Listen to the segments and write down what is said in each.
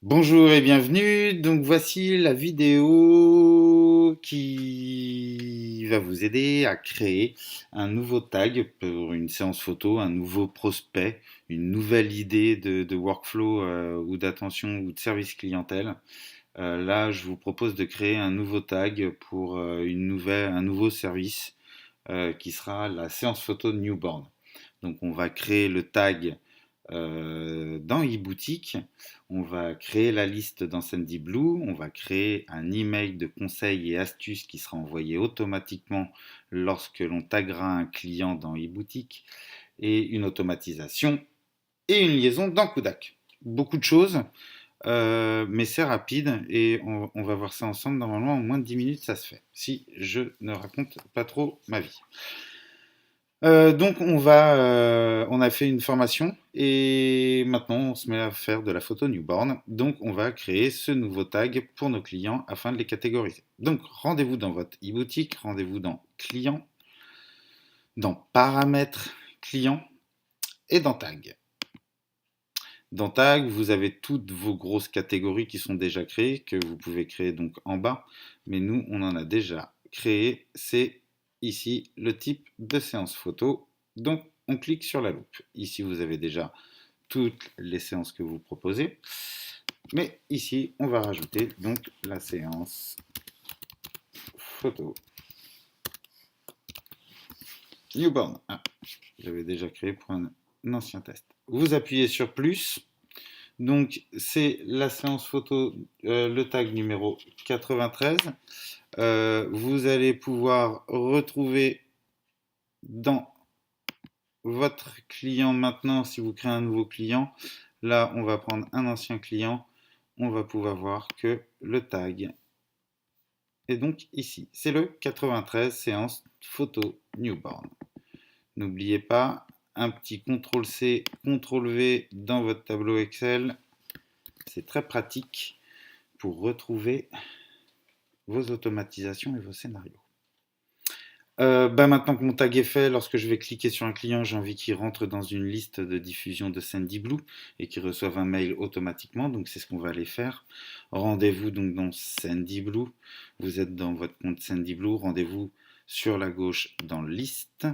Bonjour et bienvenue. Donc voici la vidéo qui va vous aider à créer un nouveau tag pour une séance photo, un nouveau prospect, une nouvelle idée de workflow ou d'attention ou de service clientèle. Là, je vous propose de créer un nouveau tag pour un nouveau service qui sera la séance photo de newborn. Donc on va créer le tag dans eBoutique, on va créer la liste dans Sendiblu, on va créer un email de conseils et astuces qui sera envoyé automatiquement lorsque l'on taguera un client dans eBoutique et une automatisation et une liaison dans Kudak. Beaucoup de choses, mais c'est rapide et on va voir ça ensemble. Normalement, en moins de 10 minutes, ça se fait, si je ne raconte pas trop ma vie. Donc on a fait une formation et maintenant on se met à faire de la photo newborn. Donc on va créer ce nouveau tag pour nos clients afin de les catégoriser. Donc rendez-vous dans votre e-boutique, rendez-vous dans client, dans paramètres client et dans tag. Dans tag, vous avez toutes vos grosses catégories qui sont déjà créées, que vous pouvez créer donc en bas, mais nous on en a déjà créé, c'est ici le type de séance photo. Donc on clique sur la loupe. Ici vous avez déjà toutes les séances que vous proposez, mais ici on va rajouter donc la séance photo newborn. Ah, j'avais déjà créé pour un ancien test. Vous appuyez sur plus. Donc, c'est la séance photo, le tag numéro 93. Vous allez pouvoir retrouver dans votre client maintenant, si vous créez un nouveau client, là, on va prendre un ancien client, on va pouvoir voir que le tag est donc ici. C'est le 93 séance photo newborn. N'oubliez pas, un petit CTRL-C, CTRL-V dans votre tableau Excel, c'est très pratique pour retrouver vos automatisations et vos scénarios. Maintenant que mon tag est fait, lorsque je vais cliquer sur un client, j'ai envie qu'il rentre dans une liste de diffusion de Sendiblu et qu'il reçoive un mail automatiquement. Donc c'est ce qu'on va aller faire. Rendez-vous donc dans Sendiblu. Vous êtes dans votre compte Sendiblu. Rendez-vous sur la gauche dans Liste.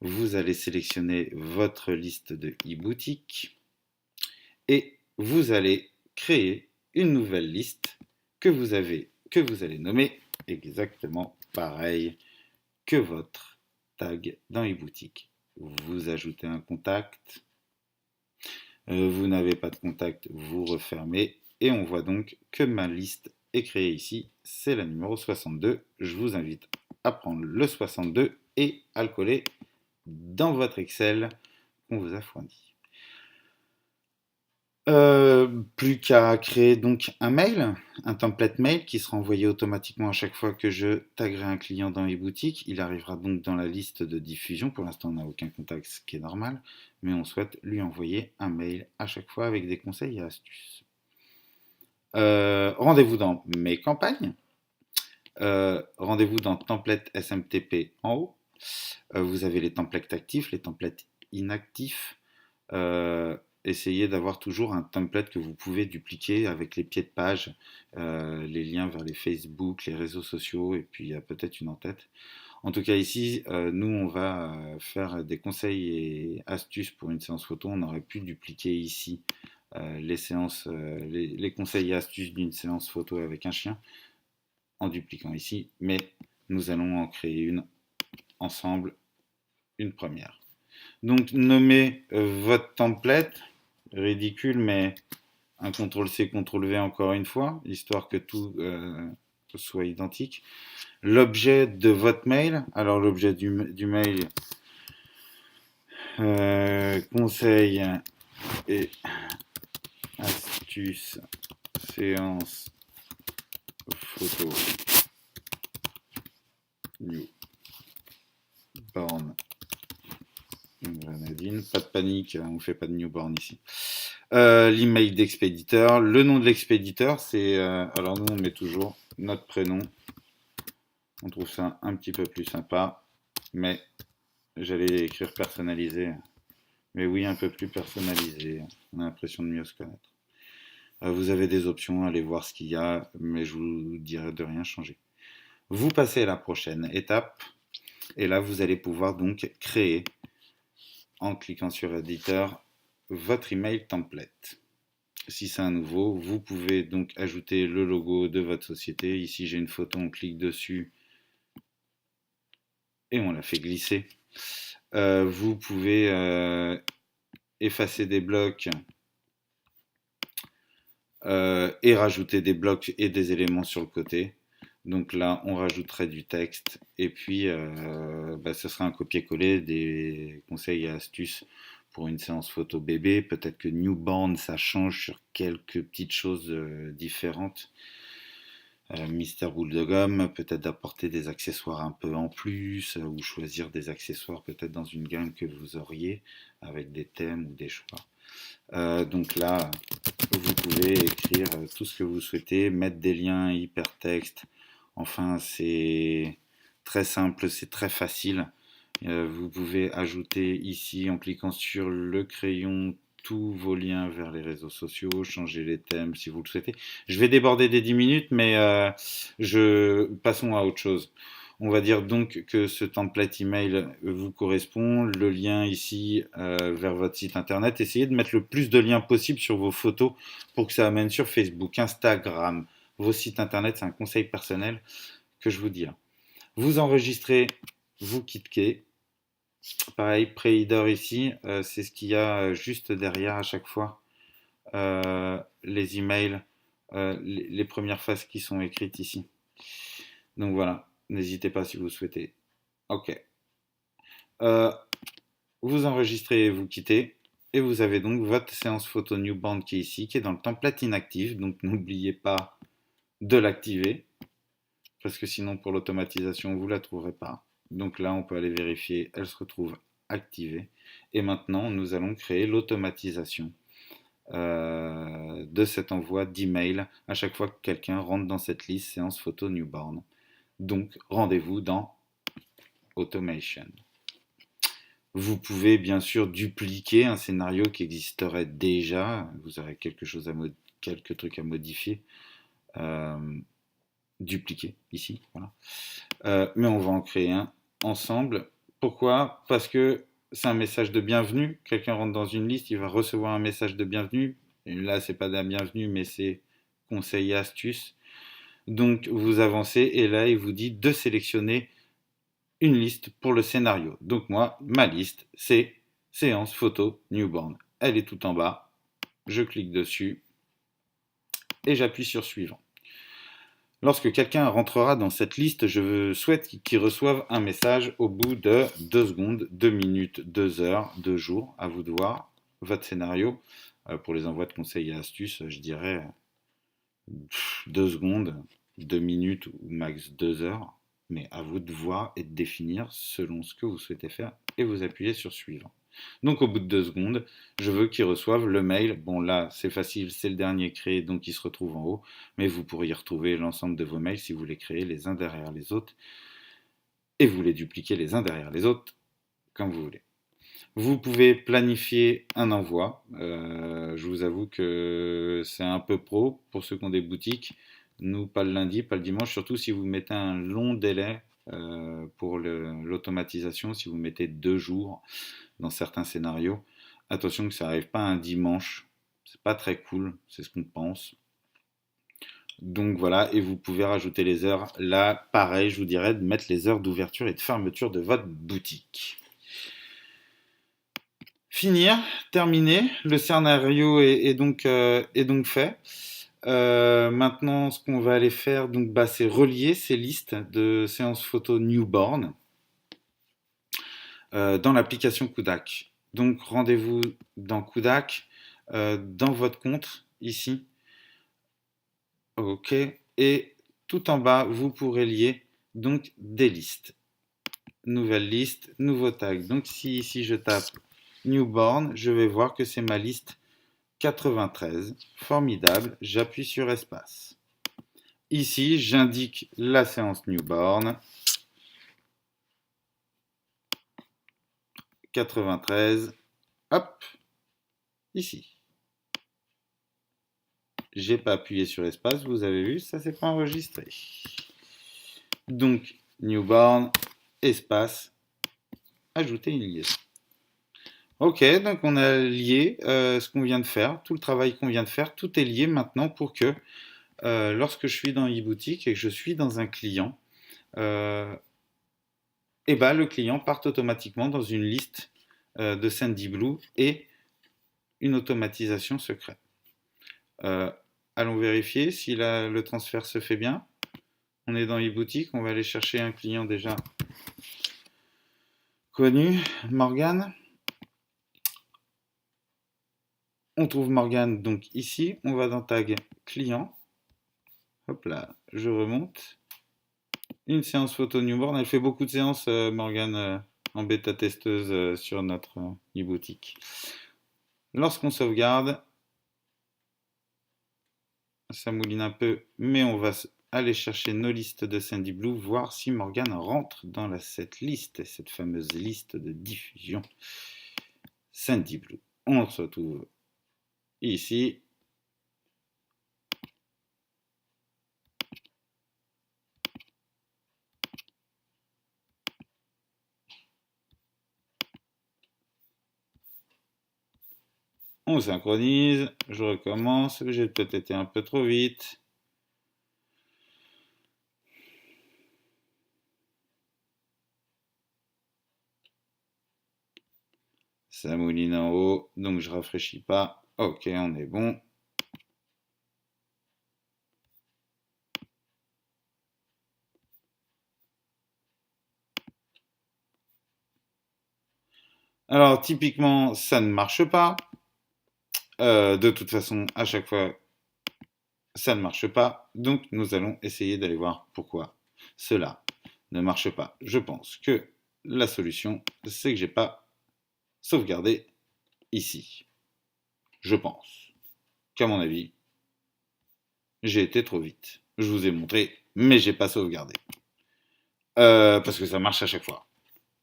Vous allez sélectionner votre liste de e-boutique et vous allez créer une nouvelle liste que vous allez nommer exactement pareil que votre tag dans eBoutique. Vous ajoutez un contact, vous n'avez pas de contact, vous refermez et on voit donc que ma liste est créée ici, c'est la numéro 62. Je vous invite à prendre le 62 et à le coller dans votre Excel qu'on vous a fourni. Plus qu'à créer donc un mail, un template mail qui sera envoyé automatiquement à chaque fois que je taguerai un client dans eBoutique. Il arrivera donc dans la liste de diffusion. Pour l'instant, on n'a aucun contact, ce qui est normal, mais on souhaite lui envoyer un mail à chaque fois avec des conseils et astuces. Rendez-vous dans mes campagnes. Rendez-vous dans template SMTP en haut. Vous avez les templates actifs, les templates inactifs. Essayez d'avoir toujours un template que vous pouvez dupliquer avec les pieds de page, les liens vers les Facebook, les réseaux sociaux, et puis il y a peut-être une en-tête. En tout cas ici, nous on va faire des conseils et astuces pour une séance photo. On aurait pu dupliquer ici les conseils et astuces d'une séance photo avec un chien en dupliquant ici, mais nous allons en créer une ensemble, une première. Donc nommez votre template, ridicule, mais un CTRL-C, CTRL-V encore une fois, histoire que tout soit identique. L'objet de votre mail, alors l'objet du mail, conseil et astuces, séance, photo, newborn, grenadine, pas de panique, on ne fait pas de newborn ici. L'email d'expéditeur, le nom de l'expéditeur, c'est alors nous on met toujours notre prénom. On trouve ça un petit peu plus sympa, mais j'allais écrire personnalisé. Mais oui, un peu plus personnalisé. On a l'impression de mieux se connaître. Vous avez des options, allez voir ce qu'il y a, mais je vous dirai de rien changer. Vous passez à la prochaine étape, et là vous allez pouvoir donc créer, en cliquant sur éditeur, votre email template. Si c'est un nouveau, vous pouvez donc ajouter le logo de votre société. Ici j'ai une photo, on clique dessus et on la fait glisser. Vous pouvez effacer des blocs et rajouter des blocs et des éléments sur le côté. Donc là, on rajouterait du texte et puis ce sera un copier-coller des conseils et astuces pour une séance photo bébé. Peut-être que newborn, ça change sur quelques petites choses différentes. Mister Boule de Gomme, peut-être d'apporter des accessoires un peu en plus ou choisir des accessoires peut-être dans une gamme que vous auriez avec des thèmes ou des choix. Donc là, vous pouvez écrire tout ce que vous souhaitez, mettre des liens hypertextes. Enfin, c'est très simple, c'est très facile. Vous pouvez ajouter ici, en cliquant sur le crayon, tous vos liens vers les réseaux sociaux, changer les thèmes si vous le souhaitez. Je vais déborder des 10 minutes, mais passons à autre chose. On va dire donc que ce template email vous correspond. Le lien ici vers votre site internet. Essayez de mettre le plus de liens possible sur vos photos pour que ça amène sur Facebook, Instagram, vos sites internet. C'est un conseil personnel que je vous dis. Vous enregistrez, vous cliquez. Pareil, pré-header ici, c'est ce qu'il y a juste derrière à chaque fois. Les emails, les premières phases qui sont écrites ici. Donc voilà, n'hésitez pas si vous souhaitez. Ok. Vous enregistrez et vous quittez. Et vous avez donc votre séance photo newborn qui est ici, qui est dans le template inactif. Donc n'oubliez pas de l'activer. Parce que sinon, pour l'automatisation, vous ne la trouverez pas. Donc là, on peut aller vérifier. Elle se retrouve activée. Et maintenant, nous allons créer l'automatisation de cet envoi d'email à chaque fois que quelqu'un rentre dans cette liste séance photo newborn. Donc, rendez-vous dans Automation. Vous pouvez bien sûr dupliquer un scénario qui existerait déjà. Vous aurez quelques trucs à modifier. Dupliquer ici, voilà. Mais on va en créer un ensemble. Pourquoi? Parce que c'est un message de bienvenue. Quelqu'un rentre dans une liste, il va recevoir un message de bienvenue. Et là, c'est pas de la bienvenue, mais c'est conseil et astuce. Donc, vous avancez et là, il vous dit de sélectionner une liste pour le scénario. Donc moi, ma liste, c'est séance photo newborn. Elle est tout en bas. Je clique dessus et j'appuie sur suivant. Lorsque quelqu'un rentrera dans cette liste, je souhaite qu'il reçoive un message au bout de 2 secondes, 2 minutes, 2 heures, 2 jours, à vous de voir votre scénario. Pour les envois de conseils et astuces, je dirais 2 secondes, 2 minutes ou max 2 heures. Mais à vous de voir et de définir selon ce que vous souhaitez faire et vous appuyez sur suivant. Donc au bout de 2 secondes, je veux qu'il reçoive le mail. Bon là, c'est facile, c'est le dernier créé, donc il se retrouve en haut. Mais vous pourriez retrouver l'ensemble de vos mails si vous les créez les uns derrière les autres. Et vous les dupliquez les uns derrière les autres, comme vous voulez. Vous pouvez planifier un envoi. Je vous avoue que c'est un peu pro pour ceux qui ont des boutiques. Nous, pas le lundi, pas le dimanche, surtout si vous mettez un long délai pour l'automatisation, si vous mettez 2 jours dans certains scénarios. Attention que ça n'arrive pas un dimanche, c'est pas très cool, c'est ce qu'on pense. Donc voilà, et vous pouvez rajouter les heures. Là, pareil, je vous dirais de mettre les heures d'ouverture et de fermeture de votre boutique. Finir, terminer, le scénario est donc fait. Maintenant, ce qu'on va aller faire, donc, c'est relier ces listes de séances photo newborn dans l'application Kudak. Donc, rendez-vous dans Kudak, dans votre compte, ici. OK. Et tout en bas, vous pourrez lier donc des listes. Nouvelle liste, nouveau tag. Donc, si ici je tape newborn, je vais voir que c'est ma liste 93. Formidable. J'appuie sur espace. Ici, j'indique la séance newborn. 93. Hop. Ici. j'ai pas appuyé sur espace, vous avez vu, ça s'est pas enregistré. Donc, newborn, espace, ajouter une liaison. Ok, donc on a lié ce qu'on vient de faire, tout le travail qu'on vient de faire, tout est lié maintenant pour que lorsque je suis dans eBoutique et que je suis dans un client, et ben, le client parte automatiquement dans une liste de Sendiblu et une automatisation secrète. Allons vérifier si le transfert se fait bien. On est dans eBoutique, on va aller chercher un client déjà connu, Morgane. On trouve Morgane donc ici, on va dans tag client. Hop là, je remonte. Une séance photo newborn, elle fait beaucoup de séances, Morgane, en bêta testeuse sur notre e-boutique. Lorsqu'on sauvegarde, ça mouline un peu, mais on va aller chercher nos listes de Sendiblu, voir si Morgane rentre dans cette liste, cette fameuse liste de diffusion Sendiblu. On se retrouve ici. On synchronise, je recommence, j'ai peut-être été un peu trop vite. Ça mouline en haut, donc je rafraîchis pas. Ok, on est bon. Alors typiquement, ça ne marche pas. De toute façon, à chaque fois, ça ne marche pas. Donc nous allons essayer d'aller voir pourquoi cela ne marche pas. Je pense que la solution, c'est que j'ai pas sauvegardé ici. Je pense qu'à mon avis, j'ai été trop vite. Je vous ai montré, mais j'ai pas sauvegardé. Parce que ça marche à chaque fois.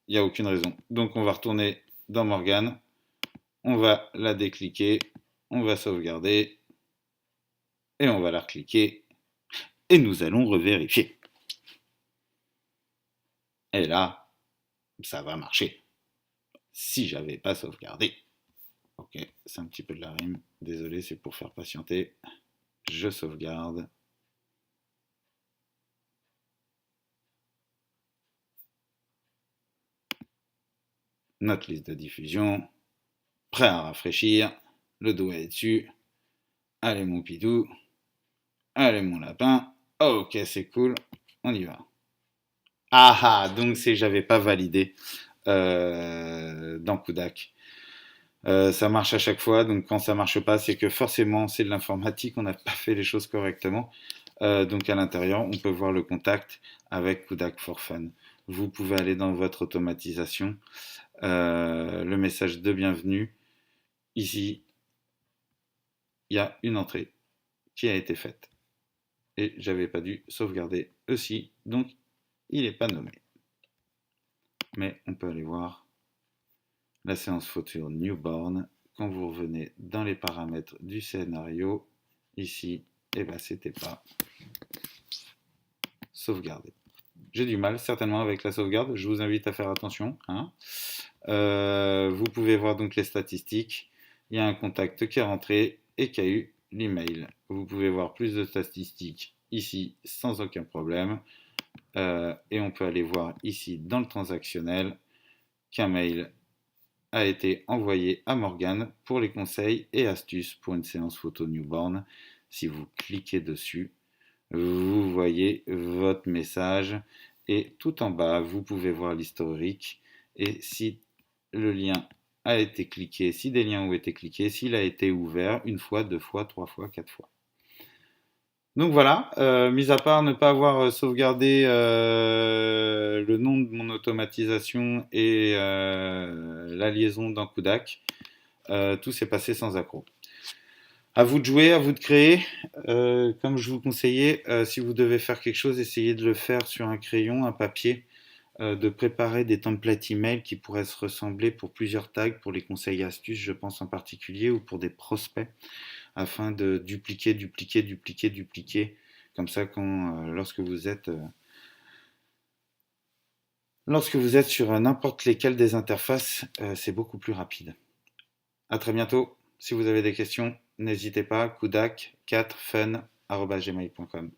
Il n'y a aucune raison. Donc on va retourner dans Morgane. On va la décliquer. On va sauvegarder. Et on va la recliquer. Et nous allons revérifier. Et là, ça va marcher. Si j'avais pas sauvegardé. Ok, c'est un petit peu de la rime. Désolé, c'est pour faire patienter. Je sauvegarde. Notre liste de diffusion. Prêt à rafraîchir. Le doigt est dessus. Allez mon pidou. Allez mon lapin. Ok, c'est cool. On y va. Ah ah, donc c'est que j'avais pas validé dans Kudak. Ça marche à chaque fois, donc quand ça marche pas, c'est que forcément c'est de l'informatique, on n'a pas fait les choses correctement. Donc à l'intérieur, on peut voir le contact avec Kudak for Fun. Vous pouvez aller dans votre automatisation, le message de bienvenue. Ici, il y a une entrée qui a été faite. Et j'avais pas dû sauvegarder aussi, donc il n'est pas nommé. Mais on peut aller voir la séance photo newborn. Quand vous revenez dans les paramètres du scénario, ici, et ben c'était pas sauvegardé. J'ai du mal certainement avec la sauvegarde, je vous invite à faire attention. Hein. Vous pouvez voir donc les statistiques. Il y a un contact qui est rentré et qui a eu l'email. Vous pouvez voir plus de statistiques ici sans aucun problème. Et on peut aller voir ici dans le transactionnel qu'un mail a été envoyé à Morgane pour les conseils et astuces pour une séance photo newborn. Si vous cliquez dessus, vous voyez votre message et tout en bas, vous pouvez voir l'historique et si le lien a été cliqué, si des liens ont été cliqués, s'il a été ouvert une fois, deux fois, trois fois, quatre fois. Donc voilà, mis à part ne pas avoir sauvegardé le nom de mon automatisation et la liaison dans Kudak, tout s'est passé sans accroc. À vous de jouer, à vous de créer. Comme je vous conseillais, si vous devez faire quelque chose, essayez de le faire sur un crayon, un papier, de préparer des templates email qui pourraient se ressembler pour plusieurs tags, pour les conseils et astuces, je pense en particulier, ou pour des prospects. afin de dupliquer, dupliquer, dupliquer, dupliquer. Comme ça, lorsque vous êtes sur n'importe lesquelles des interfaces, c'est beaucoup plus rapide. À très bientôt. Si vous avez des questions, n'hésitez pas, kudak4fun@gmail.com.